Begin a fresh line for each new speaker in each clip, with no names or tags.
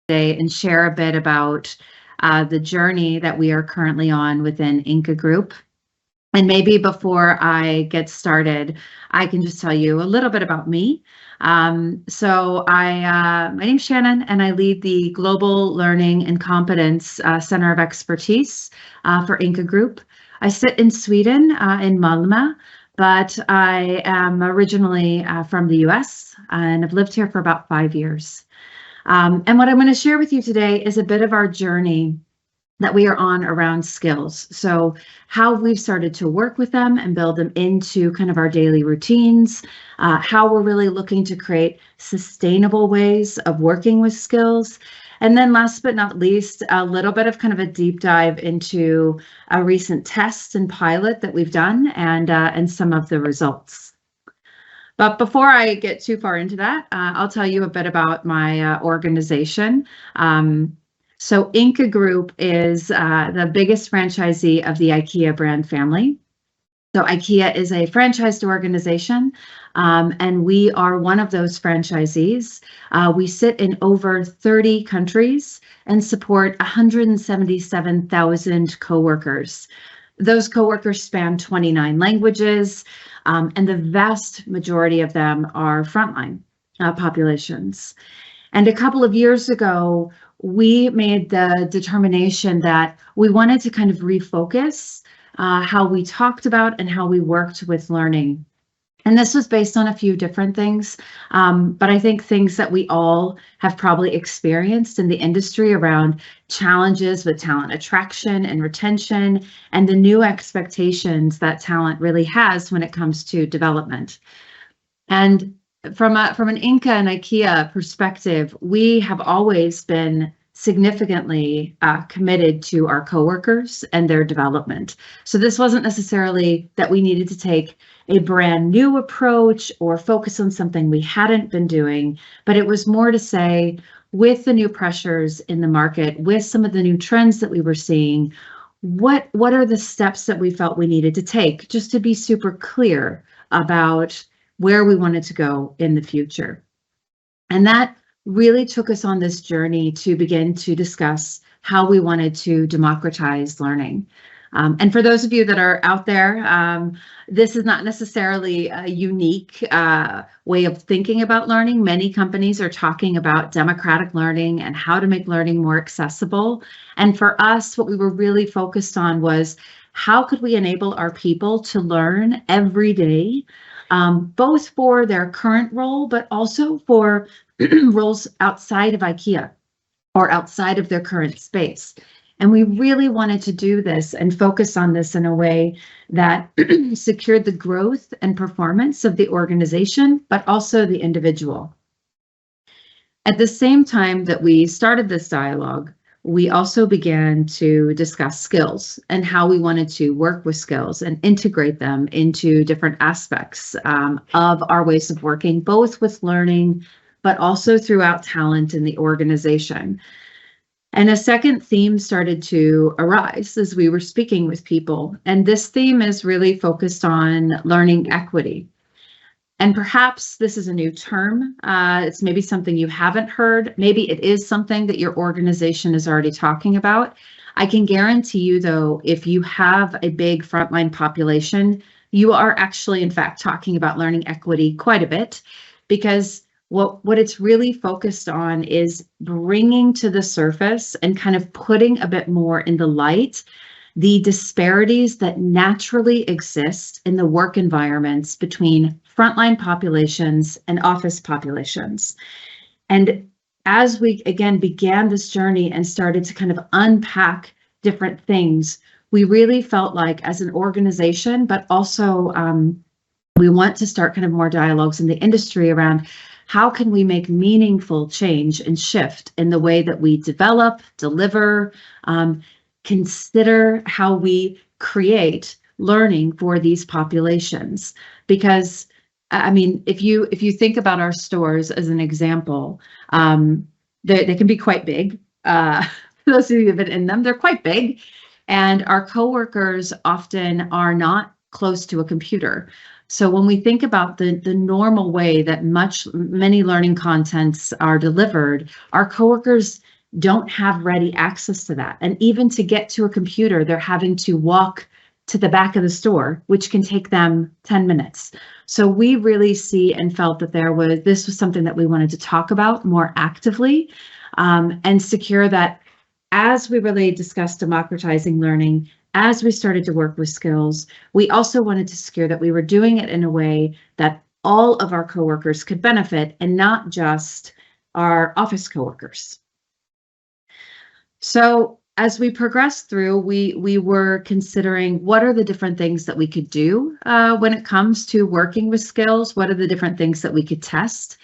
today and share a bit about the journey that we are currently on within Inca Group. And maybe before I get started, I can just tell you a little bit about me. My name's Shannon, and I lead the Global Learning and Competence Center of Expertise for Inca Group. I sit in Sweden, in Malmö, but I am originally from the US, and I've lived here for about 5 years. And what I'm going to share with you today is a bit of our journey that we are on around skills. So how we've started to work with them and build them into kind of our daily routines, how we're really looking to create sustainable ways of working with skills. And then last but not least, a little bit of kind of a deep dive into a recent test and pilot that we've done and some of the results. But before I get too far into that, I'll tell you a bit about my organization. So Inca Group is the biggest franchisee of the IKEA brand family. So IKEA is a franchised organization, and we are one of those franchisees. We sit in over 30 countries and support 177,000 coworkers. Those coworkers span 29 languages, and the vast majority of them are frontline populations. And a couple of years ago, we made the determination that we wanted to kind of refocus how we talked about and how we worked with learning. And this was based on a few different things, but I think things that we all have probably experienced in the industry around challenges with talent attraction and retention and the new expectations that talent really has when it comes to development. And from an Inca and IKEA perspective, we have always been significantly committed to our coworkers and their development. So this wasn't necessarily that we needed to take a brand new approach or focus on something we hadn't been doing, but it was more to say, with the new pressures in the market, with some of the new trends that we were seeing, what are the steps that we felt we needed to take just to be super clear about where we wanted to go in the future. And that really took us on this journey to begin to discuss how we wanted to democratize learning. And for those of you that are out there, this is not necessarily a unique way of thinking about learning. Many companies are talking about democratic learning and how to make learning more accessible. And for us, what we were really focused on was how could we enable our people to learn every day, both for their current role, but also for roles outside of IKEA or outside of their current space. And we really wanted to do this and focus on this in a way that secured the growth and performance of the organization, but also the individual. At the same time that we started this dialogue, we also began to discuss skills and how we wanted to work with skills and integrate them into different aspects of our ways of working, both with learning, but also throughout talent in the organization. And a second theme started to arise as we were speaking with people. And this theme is really focused on learning equity. And perhaps this is a new term. It's maybe something you haven't heard. Maybe it is something that your organization is already talking about. I can guarantee you, though, if you have a big frontline population, you are actually, in fact, talking about learning equity quite a bit, because what it's really focused on is bringing to the surface and kind of putting a bit more in the light the disparities that naturally exist in the work environments between frontline populations and office populations. And as we, again, began this journey and started to kind of unpack different things, we really felt like as an organization, but also we want to start kind of more dialogues in the industry around how can we make meaningful change and shift in the way that we develop, deliver, consider how we create learning for these populations. Because, I mean, if you think about our stores as an example, they can be quite big. For those of you who have been in them, they're quite big. And our coworkers often are not close to a computer. So when we think about the normal way that many learning contents are delivered, our coworkers don't have ready access to that. And even to get to a computer, they're having to walk to the back of the store, which can take them 10 minutes. So we really see and felt that this was something that we wanted to talk about more actively, and secure that as we really discussed democratizing learning, as we started to work with skills, we also wanted to secure that we were doing it in a way that all of our coworkers could benefit and not just our office coworkers. So as we progressed through, we were considering what are the different things that we could do when it comes to working with skills, what are the different things that we could test.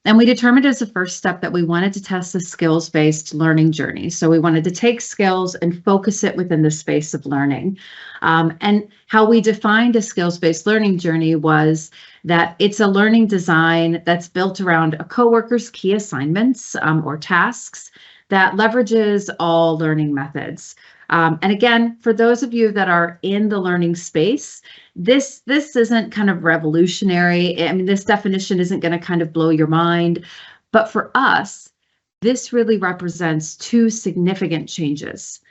And we determined as a first step that we wanted to test a skills-based learning journey. So we wanted to take skills and focus it within the space of learning. And how we defined a skills-based learning journey was that it's a learning design that's built around a coworker's key assignments or tasks that leverages all learning methods. And again, for those of you that are in the learning space, this isn't kind of revolutionary. I mean, this definition isn't going to kind of blow your mind. But for us, this really represents two significant changes.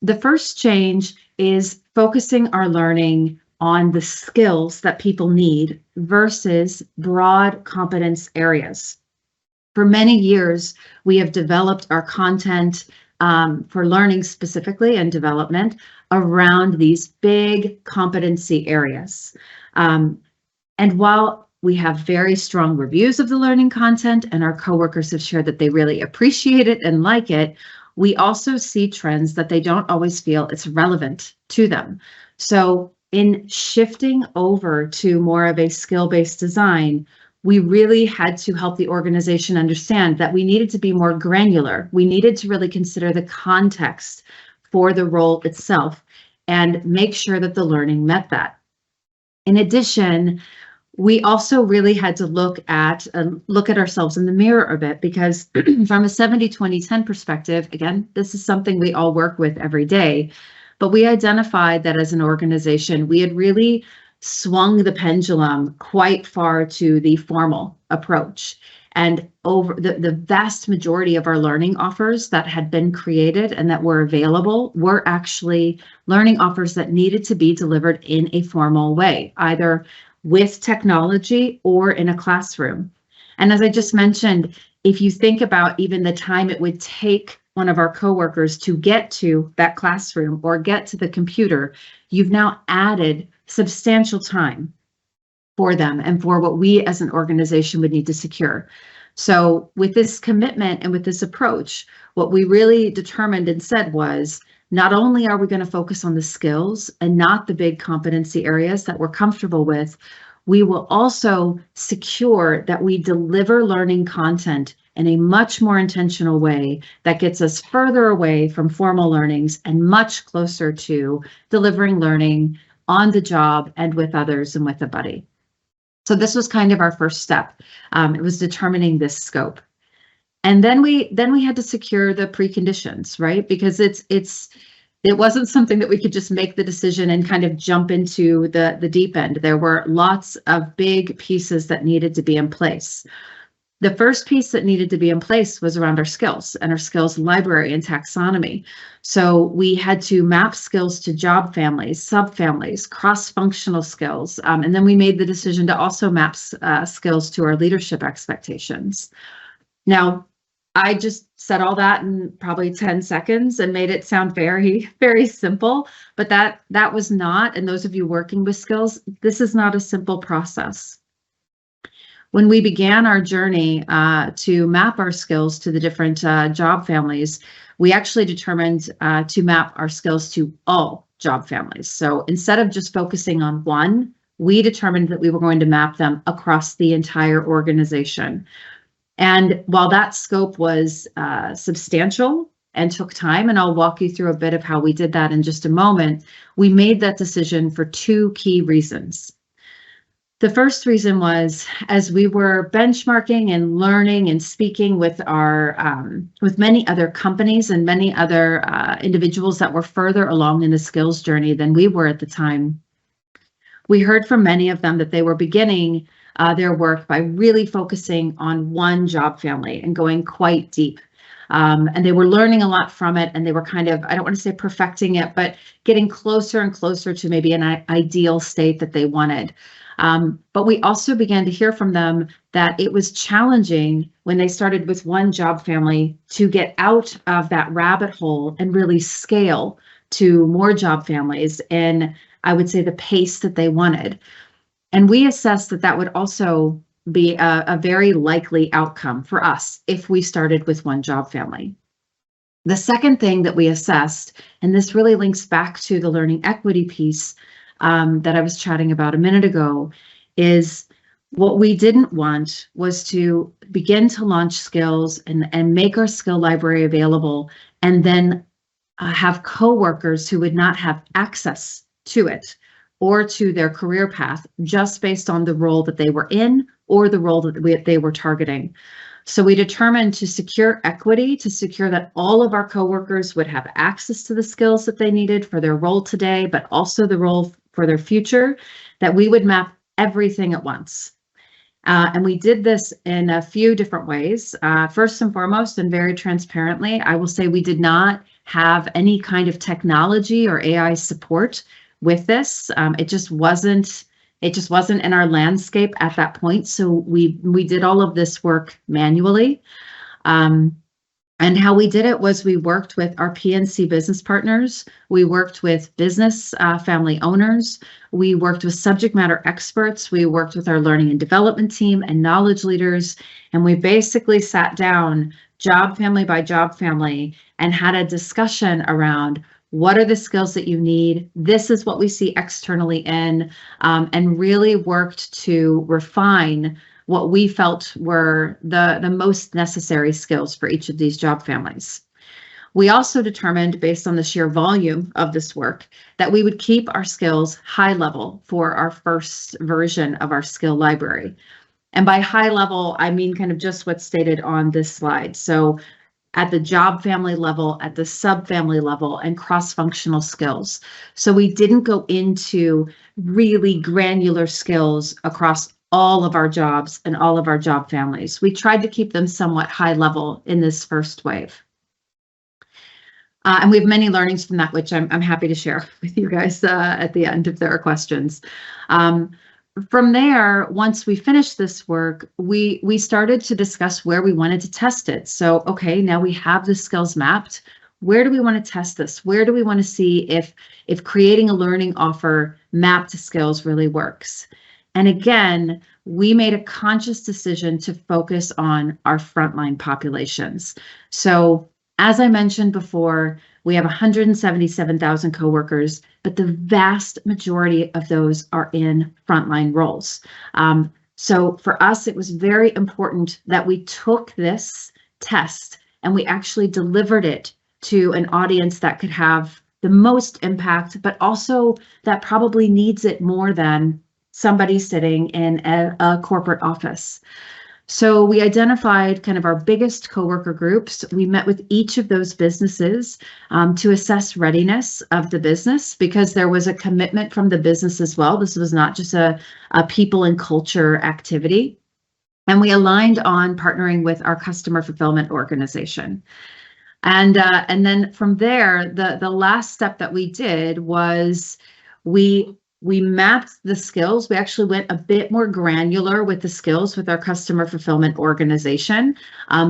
The first change is focusing our learning on the skills that people need versus broad competence areas. For many years, we have developed our content for learning specifically and development around these big competency areas. And while we have very strong reviews of the learning content and our coworkers have shared that they really appreciate it and like it, we also see trends that they don't always feel it's relevant to them. So in shifting over to more of a skill-based design, we really had to help the organization understand that we needed to be more granular. We needed to really consider the context for the role itself and make sure that the learning met that. In addition, we also really had to look at ourselves in the mirror a bit, because from a 70-20-10 perspective, again, this is something we all work with every day, but we identified that as an organization, we had really swung the pendulum quite far to the formal approach. And over the vast majority of our learning offers that had been created and that were available were actually learning offers that needed to be delivered in a formal way, either with technology or in a classroom. And as I just mentioned, if you think about even the time it would take one of our coworkers to get to that classroom or get to the computer, you've now added substantial time for them and for what we as an organization would need to secure. So with this commitment and with this approach, what we really determined and said was, not only are we going to focus on the skills and not the big competency areas that we're comfortable with, we will also secure that we deliver learning content in a much more intentional way that gets us further away from formal learnings and much closer to delivering learning on the job and with others and with a buddy. So this was kind of our first step. It was determining this scope. And then we had to secure the preconditions, right? Because it wasn't something that we could just make the decision and kind of jump into the deep end. There were lots of big pieces that needed to be in place. The first piece that needed to be in place was around our skills and our skills library and taxonomy. So we had to map skills to job families, subfamilies, cross-functional skills. And then we made the decision to also map skills to our leadership expectations. Now, I just said all that in probably 10 seconds and made it sound very, very simple, but that was not, and those of you working with skills, this is not a simple process. When we began our journey to map our skills to the different job families, we actually determined to map our skills to all job families. So instead of just focusing on one, we determined that we were going to map them across the entire organization. And while that scope was substantial and took time, and I'll walk you through a bit of how we did that in just a moment, we made that decision for two key reasons. The first reason was, as we were benchmarking and learning and speaking with with many other companies and many other individuals that were further along in the skills journey than we were at the time, we heard from many of them that they were beginning their work by really focusing on one job family and going quite deep. And they were learning a lot from it, and they were kind of, I don't want to say perfecting it, but getting closer and closer to maybe an ideal state that they wanted. But we also began to hear from them that it was challenging when they started with one job family to get out of that rabbit hole and really scale to more job families in, I would say, the pace that they wanted. And we assessed that that would also be a very likely outcome for us if we started with one job family. The second thing that we assessed, and this really links back to the learning equity piece that I was chatting about a minute ago, is what we didn't want was to begin to launch skills and make our skill library available, and then have coworkers who would not have access to it or to their career path just based on the role that they were in or the role that they were targeting. So we determined to secure equity, to secure that all of our coworkers would have access to the skills that they needed for their role today, but also the role for their future, that we would map everything at once. And we did this in a few different ways. First and foremost, and very transparently, I will say we did not have any kind of technology or AI support with this. It just wasn't in our landscape at that point. So we did all of this work manually. And how we did it was we worked with our PNC business partners. We worked with business family owners. We worked with subject matter experts. We worked with our learning and development team and knowledge leaders. And we basically sat down job family by job family and had a discussion around what are the skills that you need? This is what we see externally in, and really worked to refine what we felt were the most necessary skills for each of these job families. We also determined, based on the sheer volume of this work, that we would keep our skills high level for our first version of our skill library. And by high level, I mean kind of just what's stated on this slide. So at the job family level, at the subfamily level, and cross-functional skills. So we didn't go into really granular skills across all of our jobs and all of our job families. We tried to keep them somewhat high level in this first wave. And we have many learnings from that, which I'm happy to share with you guys at the end if there are questions. From there, once we finished this work, we started to discuss where we wanted to test it. So, okay, now we have the skills mapped. Where do we want to test this? Where do we want to see if creating a learning offer mapped to skills really works? And again, we made a conscious decision to focus on our frontline populations. So as I mentioned before, we have 177,000 coworkers, but the vast majority of those are in frontline roles. So for us, it was very important that we took this test and we actually delivered it to an audience that could have the most impact, but also that probably needs it more than somebody sitting in a corporate office. So we identified kind of our biggest coworker groups. We met with each of those businesses to assess readiness of the business, because there was a commitment from the business as well. This was not just a people and culture activity. And we aligned on partnering with our customer fulfillment organization. And then from there, the last step that we did was we mapped the skills. We actually went a bit more granular with the skills with our customer fulfillment organization.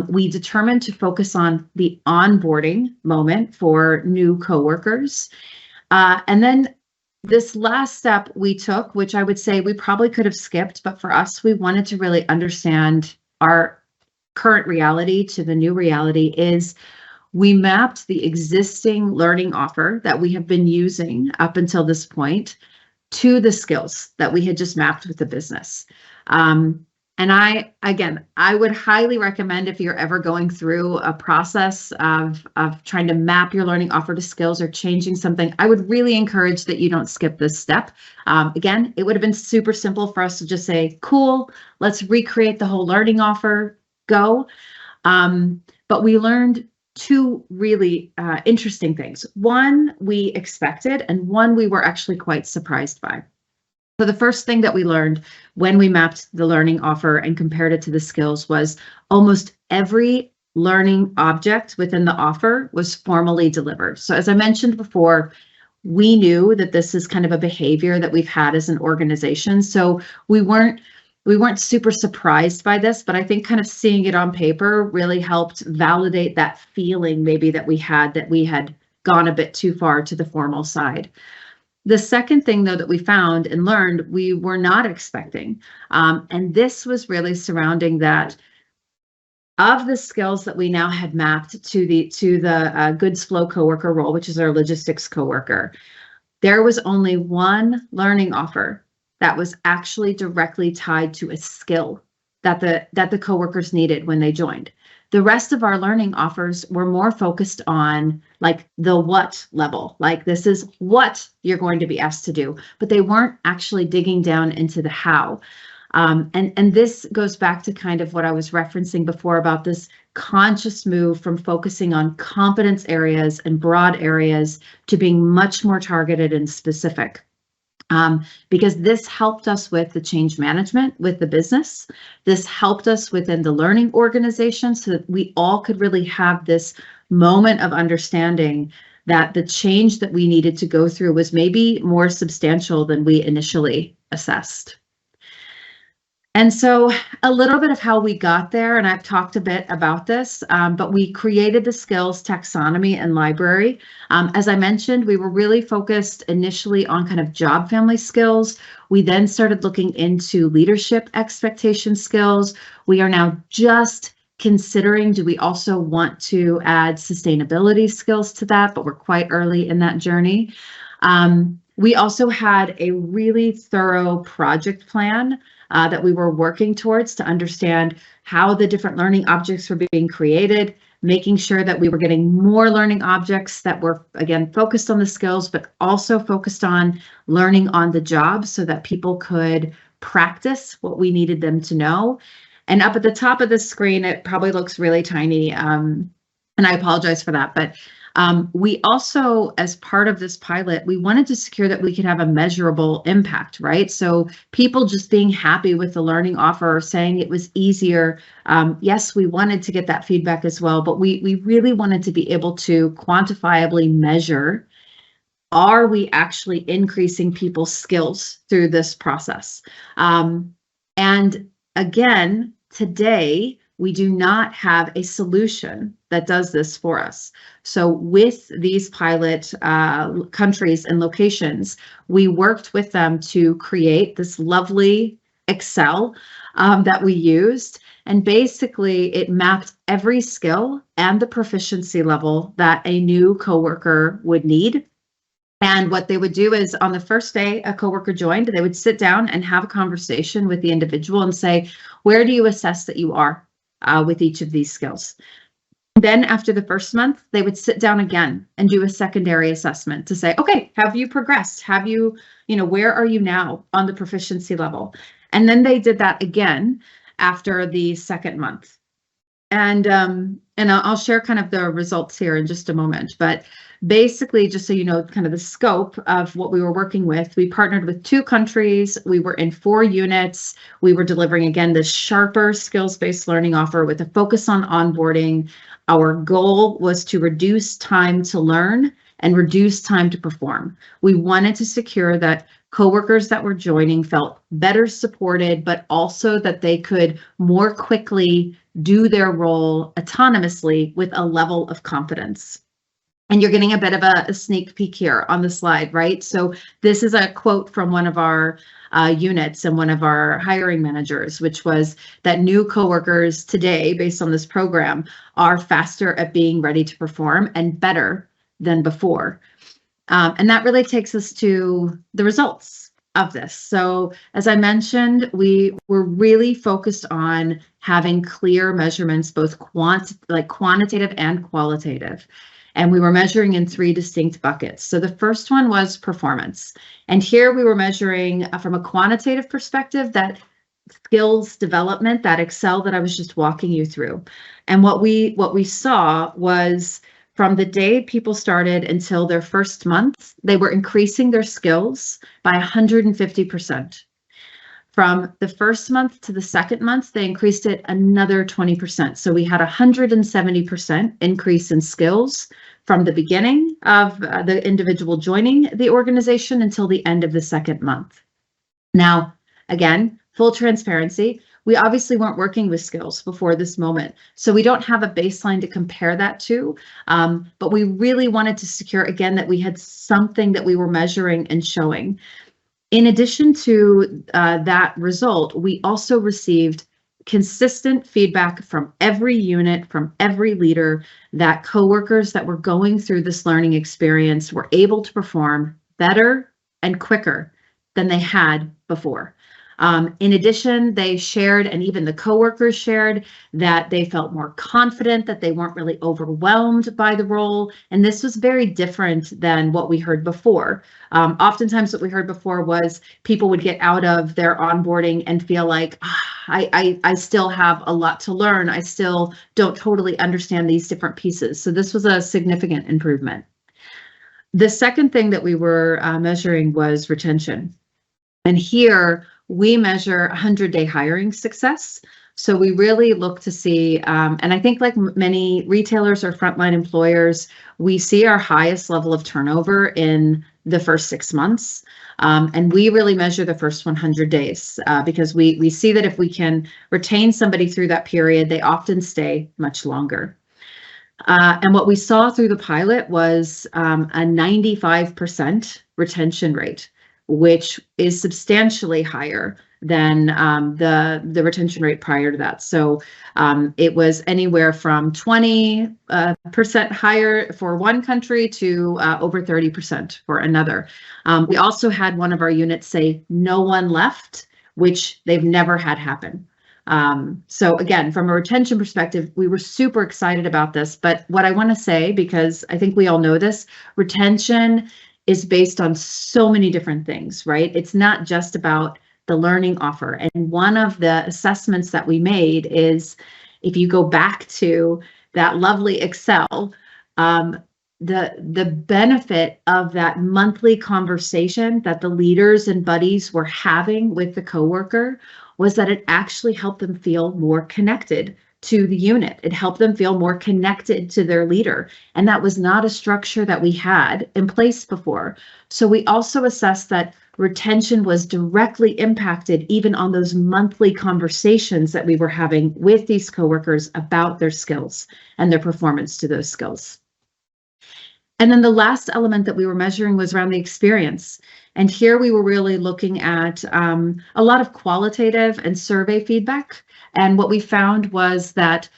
We determined to focus on the onboarding moment for new coworkers. And then this last step we took, which I would say we probably could have skipped, but for us, we wanted to really understand our current reality to the new reality, is we mapped the existing learning offer that we have been using up until this point to the skills that we had just mapped with the business. And I would highly recommend, if you're ever going through a process of trying to map your learning offer to skills or changing something, I would really encourage that you don't skip this step. Again, it would have been super simple for us to just say, cool, let's recreate the whole learning offer, go. But we learned two really interesting things. One we expected, and one we were actually quite surprised by. So the first thing that we learned when we mapped the learning offer and compared it to the skills was almost every learning object within the offer was formally delivered. So as I mentioned before, we knew that this is kind of a behavior that we've had as an organization. So we weren't super surprised by this, but I think kind of seeing it on paper really helped validate that feeling maybe that we had gone a bit too far to the formal side. The second thing, though, that we found and learned we were not expecting, and this was really surrounding that of the skills that we now had mapped to the goods flow coworker role, which is our logistics coworker, there was only one learning offer that was actually directly tied to a skill that the coworkers needed when they joined. The rest of our learning offers were more focused on like the what level, like this is what you're going to be asked to do, but they weren't actually digging down into the how. And this goes back to kind of what I was referencing before about this conscious move from focusing on competence areas and broad areas to being much more targeted and specific. Because this helped us with the change management with the business. This helped us within the learning organization so that we all could really have this moment of understanding that the change that we needed to go through was maybe more substantial than we initially assessed. And so a little bit of how we got there, and I've talked a bit about this, but we created the skills taxonomy and library. As I mentioned, we were really focused initially on kind of job family skills. We then started looking into leadership expectation skills. We are now just considering, do we also want to add sustainability skills to that, but we're quite early in that journey. We also had a really thorough project plan that we were working towards to understand how the different learning objects were being created, making sure that we were getting more learning objects that were, again, focused on the skills, but also focused on learning on the job so that people could practice what we needed them to know. And up at the top of the screen, it probably looks really tiny, and I apologize for that, but we also, as part of this pilot, we wanted to secure that we could have a measurable impact, right? So people just being happy with the learning offer, saying it was easier. Yes, we wanted to get that feedback as well, but we really wanted to be able to quantifiably measure, are we actually increasing people's skills through this process? And again, today, we do not have a solution that does this for us. So with these pilot countries and locations, we worked with them to create this lovely Excel that we used. And basically it mapped every skill and the proficiency level that a new coworker would need. And what they would do is on the first day a coworker joined, they would sit down and have a conversation with the individual and say, where do you assess that you are with each of these skills? Then after the first month, they would sit down again and do a secondary assessment to say, okay, have you progressed? Have you, where are you now on the proficiency level? And then they did that again after the second month. And I'll share kind of the results here in just a moment, but basically, just so you know, kind of the scope of what we were working with, we partnered with 2 countries. We were in 4 units. We were delivering, again, this sharper skills-based learning offer with a focus on onboarding. Our goal was to reduce time to learn and reduce time to perform. We wanted to secure that coworkers that were joining felt better supported, but also that they could more quickly do their role autonomously with a level of confidence. And you're getting a bit of a sneak peek here on the slide, right? So this is a quote from one of our units and one of our hiring managers, which was that new coworkers today, based on this program, are faster at being ready to perform and better than before. And that really takes us to the results of this. So as I mentioned, we were really focused on having clear measurements, both quantitative and qualitative. And we were measuring in 3 distinct buckets. So the first one was performance. And here we were measuring from a quantitative perspective that skills development, that Excel that I was just walking you through. And what we saw was from the day people started until their first month, they were increasing their skills by 150%. From the first month to the second month, they increased it another 20%. So we had 170% increase in skills from the beginning of the individual joining the organization until the end of the second month. Now, again, full transparency, we obviously weren't working with skills before this moment, so we don't have a baseline to compare that to, but we really wanted to secure, again, that we had something that we were measuring and showing. In addition to that result, we also received consistent feedback from every unit, from every leader, that coworkers that were going through this learning experience were able to perform better and quicker than they had before. In addition, they shared, and even the coworkers shared, that they felt more confident, that they weren't really overwhelmed by the role. And this was very different than what we heard before. Oftentimes what we heard before was people would get out of their onboarding and feel like, I still have a lot to learn. I still don't totally understand these different pieces. So this was a significant improvement. The second thing that we were measuring was retention. And here we measure 100-day hiring success. So we really look to see, and I think like many retailers or frontline employers, we see our highest level of turnover in the first 6 months. And we really measure the first 100 days because we see that if we can retain somebody through that period, they often stay much longer. And what we saw through the pilot was a 95% retention rate, which is substantially higher than the retention rate prior to that. So it was anywhere from 20% higher for one country to over 30% for another. We also had one of our units say no one left, which they've never had happen. So again, from a retention perspective, we were super excited about this. But what I want to say, because I think we all know this, retention is based on so many different things, right? It's not just about the learning offer. And one of the assessments that we made is, if you go back to that lovely Excel, the benefit of that monthly conversation that the leaders and buddies were having with the coworker was that it actually helped them feel more connected to the unit. It helped them feel more connected to their leader. And that was not a structure that we had in place before. So we also assessed that retention was directly impacted even on those monthly conversations that we were having with these coworkers about their skills and their performance to those skills. And then the last element that we were measuring was around the experience. And here we were really looking at a lot of qualitative and survey feedback. And what we found was that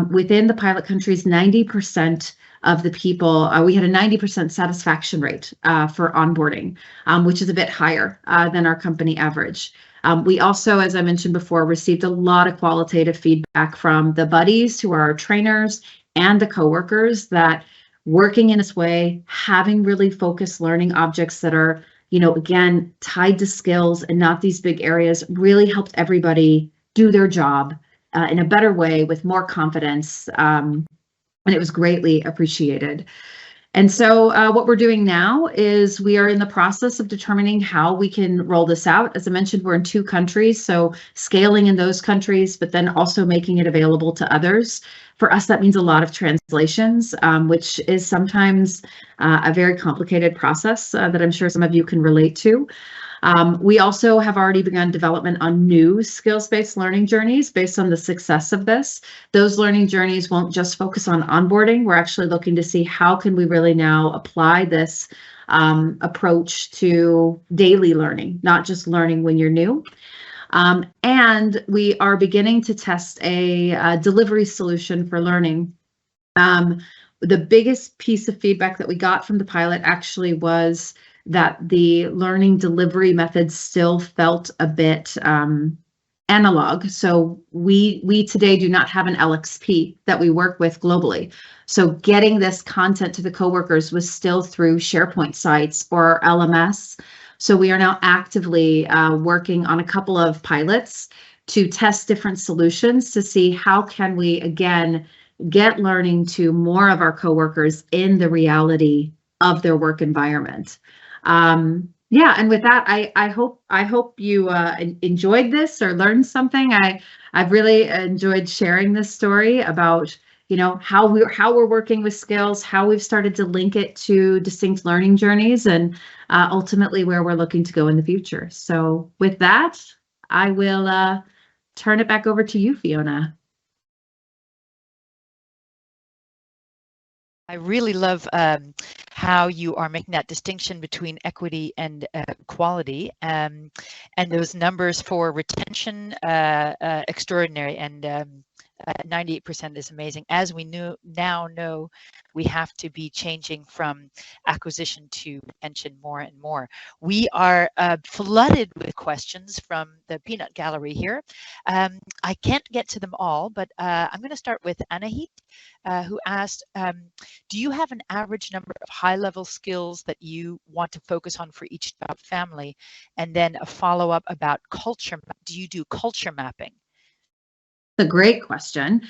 within the pilot countries, 90% of the people, we had a 90% satisfaction rate for onboarding, which is a bit higher than our company average. We also, as I mentioned before, received a lot of qualitative feedback from the buddies who are our trainers and the coworkers that working in this way, having really focused learning objects that are, you know, again, tied to skills and not these big areas, really helped everybody do their job in a better way with more confidence. And it was greatly appreciated. And so what we're doing now is we are in the process of determining how we can roll this out. As I mentioned, we're in 2 countries, so scaling in those countries, but then also making it available to others. For us, that means a lot of translations, which is sometimes a very complicated process that I'm sure some of you can relate to. We also have already begun development on new skills-based learning journeys based on the success of this. Those learning journeys won't just focus on onboarding. We're actually looking to see how can we really now apply this approach to daily learning, not just learning when you're new. And we are beginning to test a delivery solution for learning. The biggest piece of feedback that we got from the pilot actually was that the learning delivery methods still felt a bit analog. So we today do not have an LXP that we work with globally. So getting this content to the coworkers was still through SharePoint sites or LMS. So we are now actively working on a couple of pilots to test different solutions to see how can we, again, get learning to more of our coworkers in the reality of their work environment. Yeah, and with that, I hope you enjoyed this or learned something. I've really enjoyed sharing this story about, you know, how we're working with skills, how we've started to link it to distinct learning journeys, and ultimately where we're looking to go in the future. So with that, I will turn it back over to you, Fiona.
I really love how you are making that distinction between equity and quality, and those numbers for retention, extraordinary, and 98% is amazing. As we now know, we have to be changing from acquisition to retention more and more. We are flooded with questions from the peanut gallery here. I can't get to them all, but I'm going to start with Anahit, who asked, do you have an average number of high-level skills that you want to focus on for each job family? And then a follow-up about culture. Do you do culture mapping?
A great question.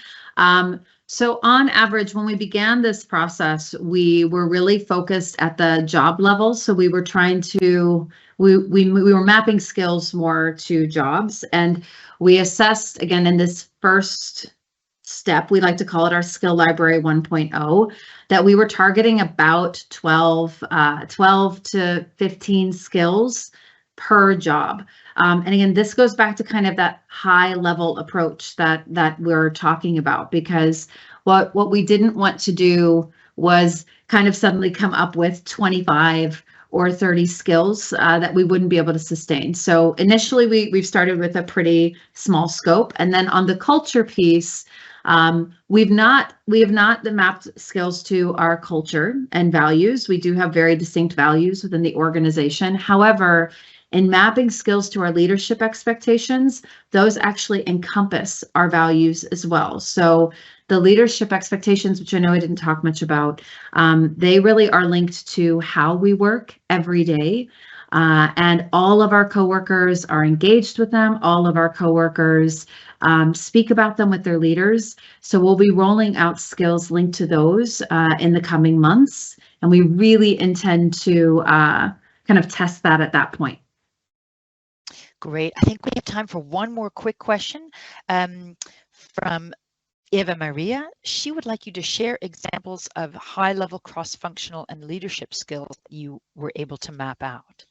So on average, when we began this process, we were really focused at the job level. So we were trying to, we were mapping skills more to jobs, and we assessed, again, in this first step, we like to call it our skill library 1.0, that we were targeting about 12 to 15 skills per job. And again, this goes back to kind of that high level approach that we're talking about, because what we didn't want to do was kind of suddenly come up with 25 or 30 skills that we wouldn't be able to sustain. So initially we've started with a pretty small scope, and then on the culture piece, we have not mapped skills to our culture and values. We do have very distinct values within the organization. However, in mapping skills to our leadership expectations, those actually encompass our values as well. So the leadership expectations, which I know I didn't talk much about, they really are linked to how we work every day. And all of our coworkers are engaged with them. All of our coworkers speak about them with their leaders. So we'll be rolling out skills linked to those in the coming months. And we really intend to kind of test that at that point.
Great. I think we have time for one more quick question from Eva Maria. She would like you to share examples of high-level cross-functional and leadership skills that you were able to map out.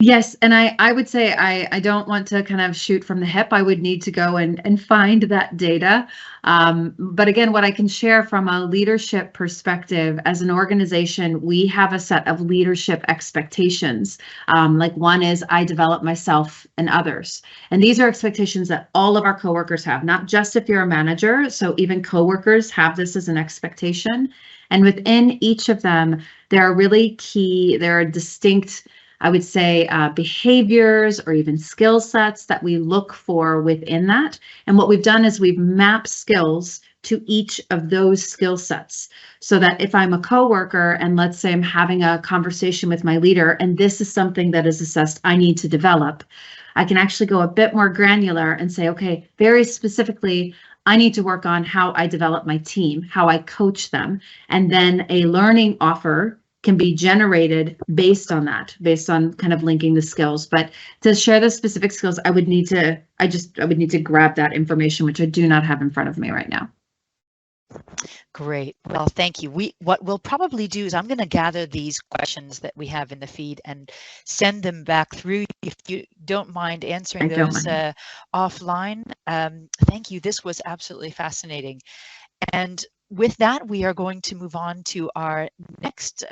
Yes, and I would say I don't want to kind of shoot from the hip. I would need to go and find that data. But again, what I can share from a leadership perspective, as an organization, we have a set of leadership expectations. Like one is I develop myself and others. And these are expectations that all of our coworkers have, not just if you're a manager. So even coworkers have this as an expectation. And within each of them, there are distinct, I would say, behaviors or even skill sets that we look for within that. And what we've done is we've mapped skills to each of those skill sets, so that if I'm a coworker and let's say I'm having a conversation with my leader and this is something that is assessed I need to develop, I can actually go a bit more granular and say, okay, very specifically, I need to work on how I develop my team, how I coach them, and then a learning offer can be generated based on that, based on kind of linking the skills. But to share the specific skills, I would need to grab that information, which I do not have in front of me right now.
Great. Well, thank you. What we'll probably do is I'm going to gather these questions that we have in the feed and send them back through. If you don't mind answering those offline. Thank you. This was absolutely fascinating. And with that, we are going to move on to our next